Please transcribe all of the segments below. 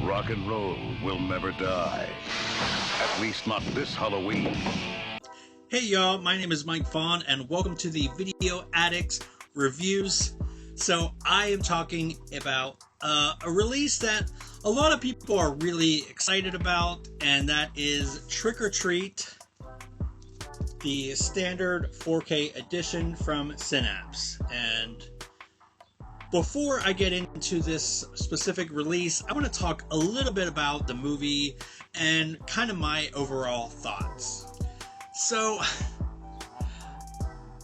Rock and roll will never die. At least not this Halloween. Hey y'all, my name is Mike Vaughn and welcome to the Video Addicts Reviews. So I am talking about a release that a lot of people are really excited about, and that is Trick or Treat, the standard 4K edition from Synapse. And before I get into this specific release, I want to talk a little bit about the movie and kind of my overall thoughts. So,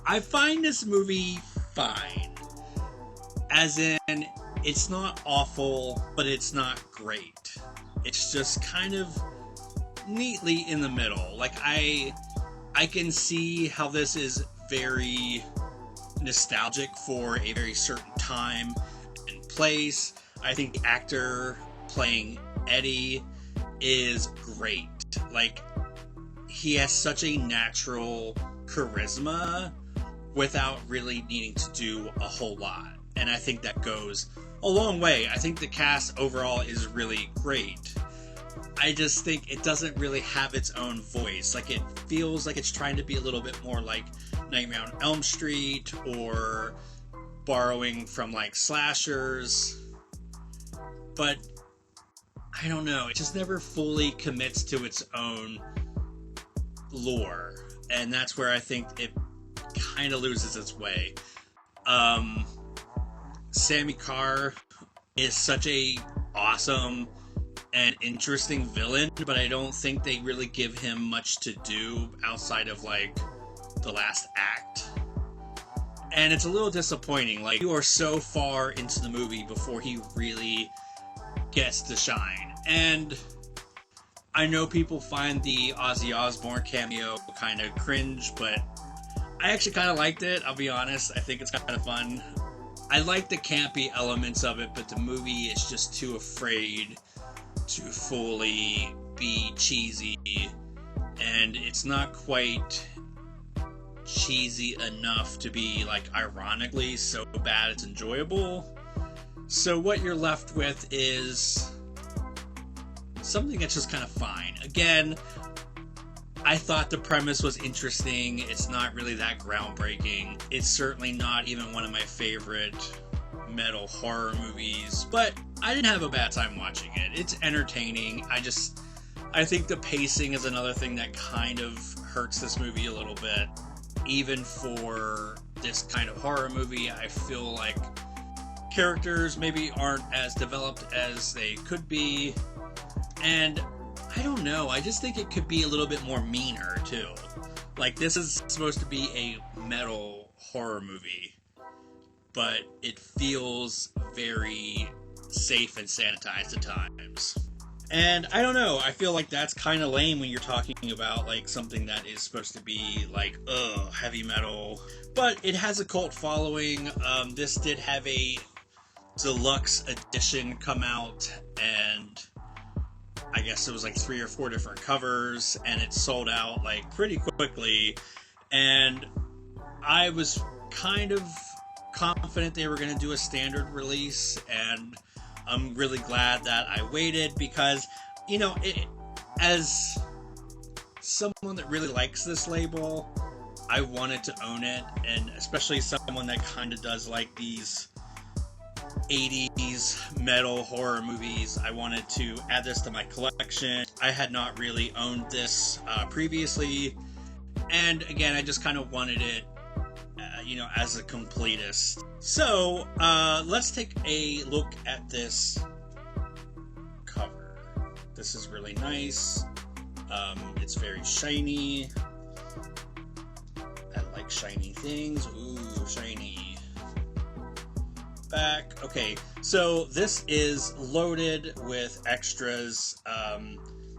I find this movie fine. As in, it's not awful, but it's not great. It's just kind of neatly in the middle. Like, I can see how this is very nostalgic for a very certain time and place. I think the actor playing Eddie is great. Like, he has such a natural charisma without really needing to do a whole lot. And I think that goes a long way. I think the cast overall is really great. I just think it doesn't really have its own voice. Like, it feels like it's trying to be a little bit more like Nightmare on Elm Street, or borrowing from like slashers. But I don't know, it just never fully commits to its own lore, and that's where I think it kind of loses its way. Sammy Carr is such a awesome and interesting villain, but I don't think they really give him much to do outside of like the last act. And it's a little disappointing. Like, you are so far into the movie before he really gets to shine. And I know people find the Ozzy Osbourne cameo kind of cringe, but I actually kind of liked it, I'll be honest. I think it's kind of fun. I like the campy elements of it, but the movie is just too afraid to fully be cheesy, and it's not quite cheesy enough to be, like, ironically so bad it's enjoyable. So what you're left with is something that's just kind of fine. Again, I thought the premise was interesting. It's not really that groundbreaking. It's certainly not even one of my favorite metal horror movies, but I didn't have a bad time watching it. It's entertaining. I think the pacing is another thing that kind of hurts this movie a little bit. Even for this kind of horror movie, I feel like characters maybe aren't as developed as they could be. And I don't know, I just think it could be a little bit more meaner, too. Like, this is supposed to be a metal horror movie, but it feels very safe and sanitized at times. And I don't know, I feel like that's kind of lame when you're talking about, like, something that is supposed to be, like, heavy metal. But it has a cult following. This did have a deluxe edition come out, and I guess it was like 3 or 4 different covers, and it sold out like pretty quickly. And I was kind of confident they were going to do a standard release, and I'm really glad that I waited, because, you know, as someone that really likes this label, I wanted to own it, and especially someone that kind of does like these 80s metal horror movies, I wanted to add this to my collection. I had not really owned this previously, and again, I just kind of wanted it, as a completist. So, let's take a look at this cover. This is really nice. It's very shiny. I like shiny things. Ooh, shiny. Back. Okay, so this is loaded with extras.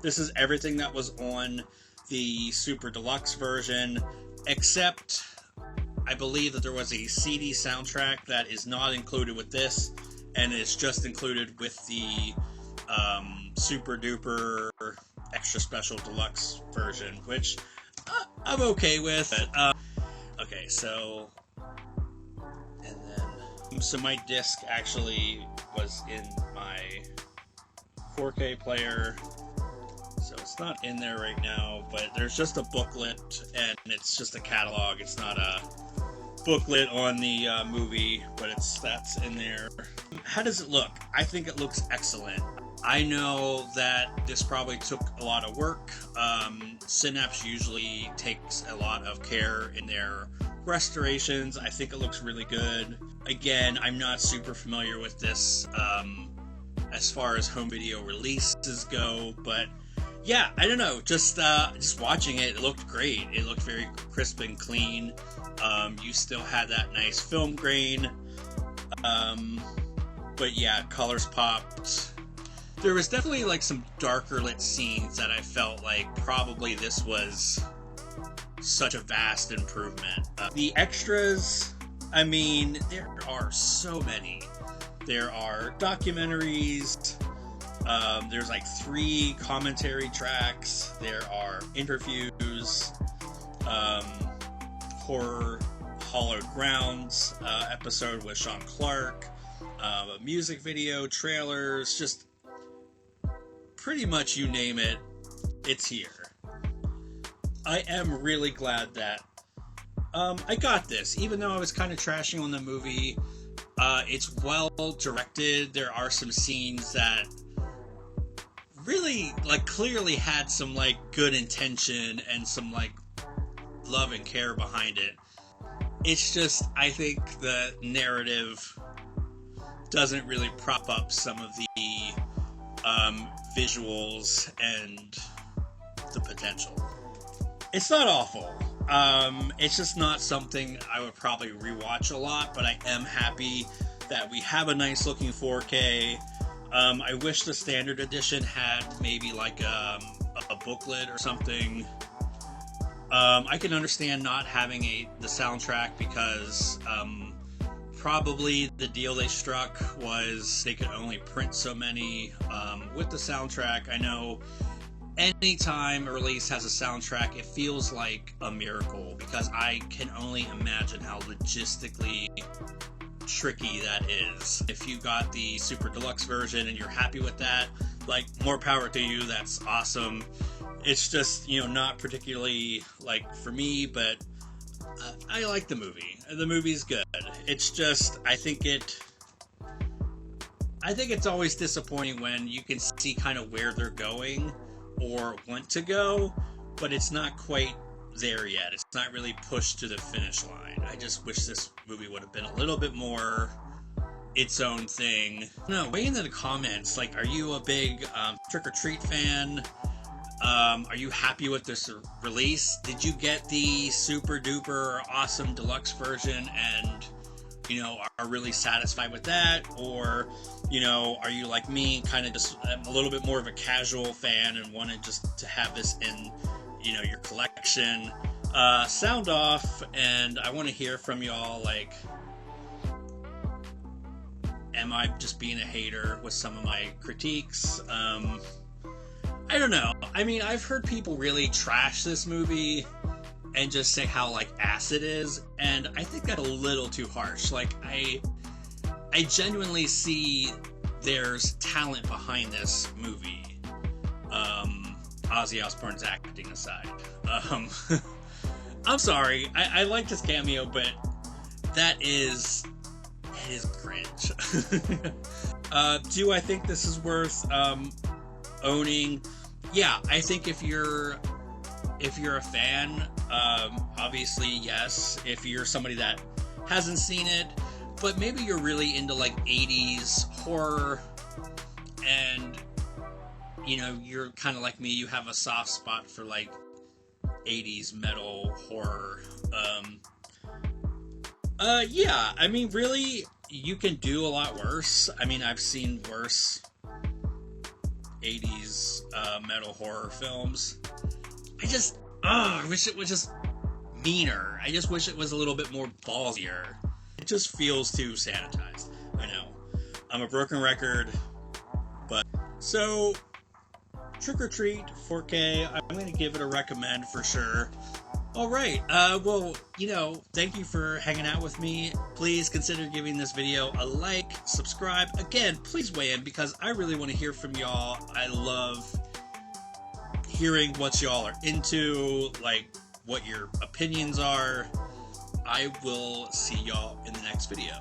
This is everything that was on the Super Deluxe version, except I believe that there was a CD soundtrack that is not included with this, and it's just included with the Super Duper Extra Special Deluxe version, which I'm okay with. Okay, so, and then, so my disc actually was in my 4K player. So it's not in there right now, but there's just a booklet, and it's just a catalog. It's not a booklet on the movie, but that's in there. How does it look? I think it looks excellent. I know that this probably took a lot of work. Synapse usually takes a lot of care in their restorations. I think it looks really good. Again, I'm not super familiar with this as far as home video releases go, but yeah, I don't know. Just watching it, it looked great. It looked very crisp and clean. You still had that nice film grain. But yeah, colors popped. There was definitely like some darker lit scenes that I felt like probably this was such a vast improvement. The extras, I mean, there are so many. There are documentaries. There's like 3 commentary tracks. There are interviews. Horror Hallowed Grounds episode with Sean Clark. A music video, trailers, just pretty much you name it, it's here. I am really glad that I got this, even though I was kind of trashing on the movie. It's well directed. There are some scenes that really, like, clearly had some, like, good intention and some, like, love and care behind it. It's just, I think the narrative doesn't really prop up some of the visuals and the potential. It's not awful. It's just not something I would probably rewatch a lot, but I am happy that we have a nice looking 4K. I wish the standard edition had maybe like a booklet or something. I can understand not having the soundtrack because probably the deal they struck was they could only print so many. With the soundtrack, I know anytime a release has a soundtrack, it feels like a miracle because I can only imagine how logistically tricky that is. If you got the super deluxe version and you're happy with that, like, more power to you. That's awesome. It's just, not particularly, like, for me, but I like the movie. The movie's good. It's just, I think it's always disappointing when you can see kind of where they're going or want to go, but it's not quite there yet. It's not really pushed to the finish line. I just wish this movie would have been a little bit more its own thing. No, weigh in the comments. Like, are you a big Trick or Treat fan? Are you happy with this release? Did you get the super duper awesome deluxe version and, are really satisfied with that? Or, are you like me, kind of just a little bit more of a casual fan and wanted just to have this in, your collection? Sound off, and I want to hear from y'all, like, am I just being a hater with some of my critiques? I don't know. I mean, I've heard people really trash this movie and just say how, like, ass it is, and I think that's a little too harsh. Like, I genuinely see there's talent behind this movie. Ozzy Osbourne's acting aside. I'm sorry. I like his cameo, but it is cringe. Do I think this is worth owning? Yeah, I think if you're a fan, obviously yes. If you're somebody that hasn't seen it, but maybe you're really into like 80s horror and you're kind of like me, you have a soft spot for like 80s metal horror. Yeah, I mean, really, you can do a lot worse. I mean, I've seen worse 80s metal horror films. I wish it was just meaner. I just wish it was a little bit more ballsier. It just feels too sanitized. I know. I'm a broken record, but so Trick or Treat 4K, I'm going to give it a recommend for sure. All right. Well, thank you for hanging out with me. Please consider giving this video a like, subscribe. Again, please weigh in because I really want to hear from y'all. I love hearing what y'all are into, like what your opinions are. I will see y'all in the next video.